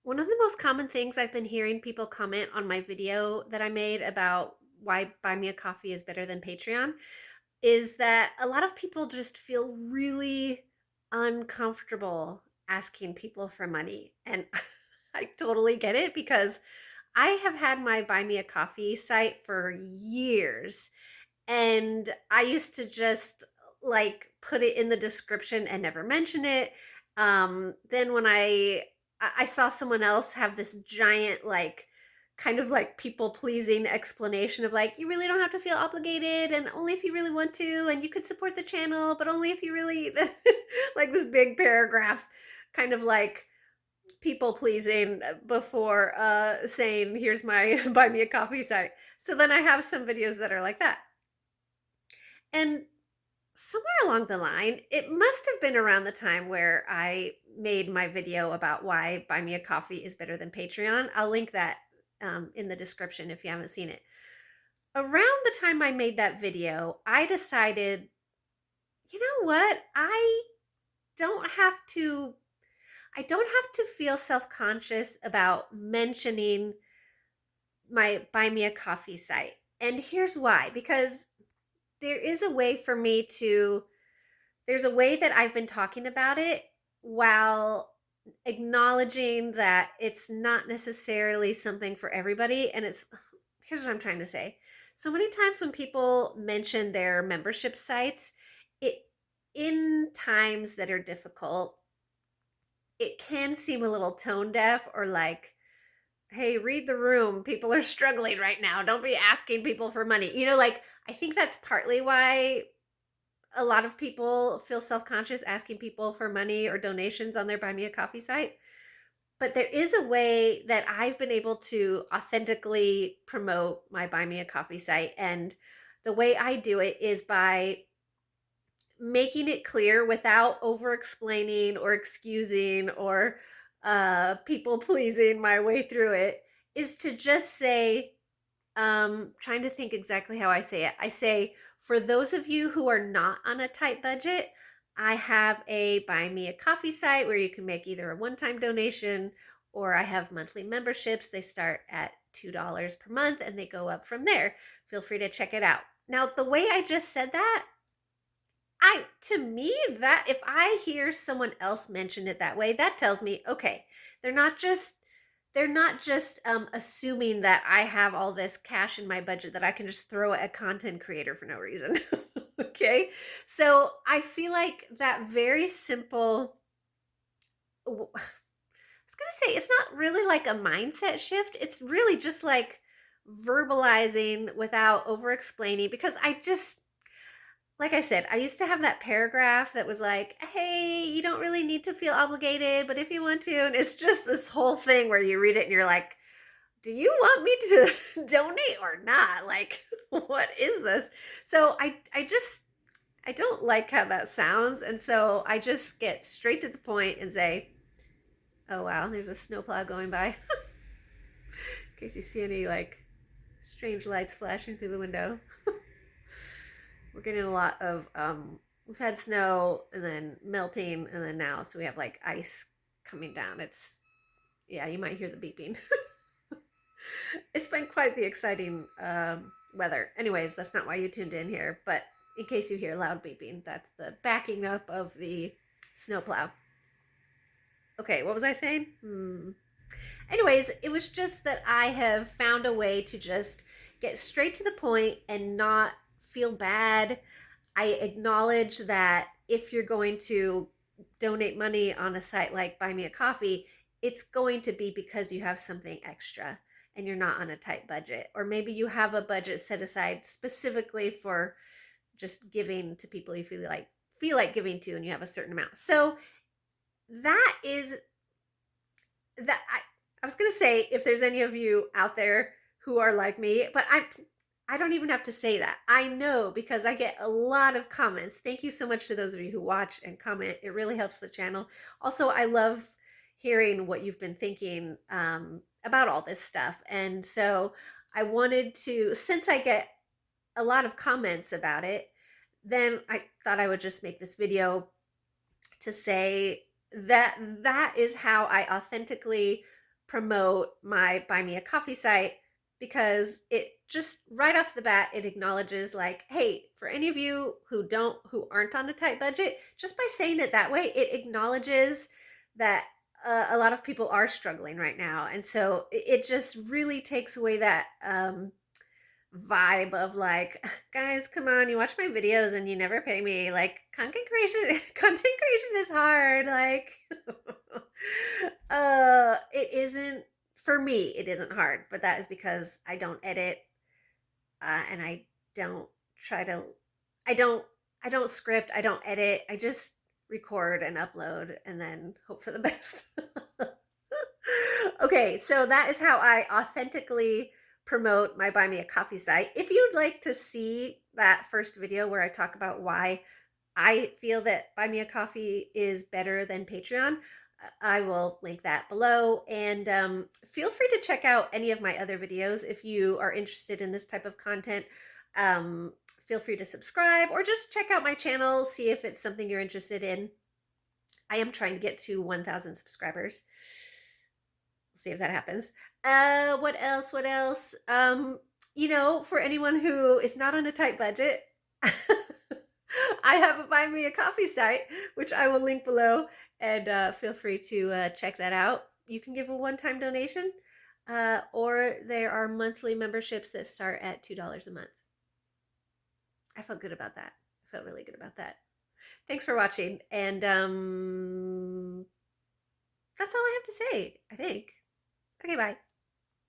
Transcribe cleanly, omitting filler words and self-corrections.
One of the most common things I've been hearing people comment on my video that I made about why Buy Me a Coffee is better than Patreon is that a lot of people just feel really uncomfortable asking people for money. And I totally get it because I have had my Buy Me a Coffee site for years. And I used to just like put it in the description and never mention it. Then when I saw someone else have this giant like kind of like people pleasing explanation of like you really don't have to feel obligated and only if you really want to and you could support the channel but only if you really like this big paragraph kind of like people pleasing before saying here's my buy me a coffee site. So then I have some videos that are like that. And somewhere along the line, it must have been around the time where I made my video about why Buy Me a Coffee is better than Patreon. I'll link that in the description if you haven't seen it. Around the time I made that video, I decided, you know what? Don't have to I don't have to feel self-conscious about mentioning my Buy Me a Coffee site. And here's why, because there is a way for me to there's a way that I've been talking about it while acknowledging that it's not necessarily something for everybody. And here's what I'm trying to say. So many times when people mention their membership sites, it in times that are difficult, it can seem a little tone deaf or like, hey, read the room. People are struggling right now. Don't be asking people for money. Like I think that's partly why a lot of people feel self-conscious asking people for money or donations on their Buy Me a Coffee site. But there is a way that I've been able to authentically promote my Buy Me a Coffee site. And the way I do it is by making it clear without over explaining or excusing or people pleasing my way through it, is to just say, trying to think exactly how I say it. I say, for those of you who are not on a tight budget, I have a Buy Me a Coffee site where you can make either a one-time donation or I have monthly memberships. They start at $2 per month and they go up from there. Feel free to check it out. Now, the way I just said that, to me, that if I hear someone else mention it that way, that tells me, okay, they're not just assuming that I have all this cash in my budget that I can just throw at a content creator for no reason. Okay. So I feel like that very simple, I was going to say, it's not really like a mindset shift. It's really just like verbalizing without over explaining because like I said, I used to have that paragraph that was like, hey, you don't really need to feel obligated, but if you want to, and it's just this whole thing where you read it and you're like, do you want me to donate or not? Like, what is this? So I don't like how that sounds. And so I just get straight to the point and say, oh, wow, there's a snowplow going by. In case you see any like strange lights flashing through the window. We're getting a lot of we've had snow and then melting and then now so we have like ice coming down. It's Yeah, you might hear the beeping. It's been quite the exciting weather. Anyways, that's not why you tuned in here, but in case you hear loud beeping, that's the backing up of the snowplow. Okay, what was I saying? Anyways, it was just that I have found a way to just get straight to the point and not feel bad. I acknowledge that if you're going to donate money on a site like Buy Me a Coffee, it's going to be because you have something extra and you're not on a tight budget. Or maybe you have a budget set aside specifically for just giving to people you feel like giving to and you have a certain amount. So that is that I was going to say if there's any of you out there who are like me, but I don't even have to say that. I know because I get a lot of comments. Thank you so much to those of you who watch and comment. It really helps the channel. Also, I love hearing what you've been thinking about all this stuff. And so I wanted to, since I get a lot of comments about it, then I thought I would just make this video to say that that is how I authentically promote my Buy Me a Coffee site because it just right off the bat it acknowledges like, hey, for any of you who aren't on a tight budget, just by saying it that way, it acknowledges that a lot of people are struggling right now, and so it just really takes away that vibe of like, guys, come on, you watch my videos and you never pay me. Like, content creation content creation is hard. Like it isn't, for me, it isn't hard, but that is because I don't edit, and I don't try to I don't I don't script, I don't edit. I just record and upload and then hope for the best. Okay, so that is how I authentically promote my Buy Me a Coffee site. If you'd like to see that first video where I talk about why I feel that Buy Me a Coffee is better than Patreon, I will link that below. And feel free to check out any of my other videos if you are interested in this type of content. Um, Feel free to subscribe or just check out my channel, see if it's something you're interested in. I am trying to get to 1,000 subscribers. We'll see if that happens. What else? What else? You know, for anyone who is not on a tight budget, I have a Buy Me a Coffee site, which I will link below, and feel free to check that out. You can give a one-time donation, or there are monthly memberships that start at $2 a month. I felt good about that. I felt really good about that. Thanks for watching, and that's all I have to say, I think. Okay, bye.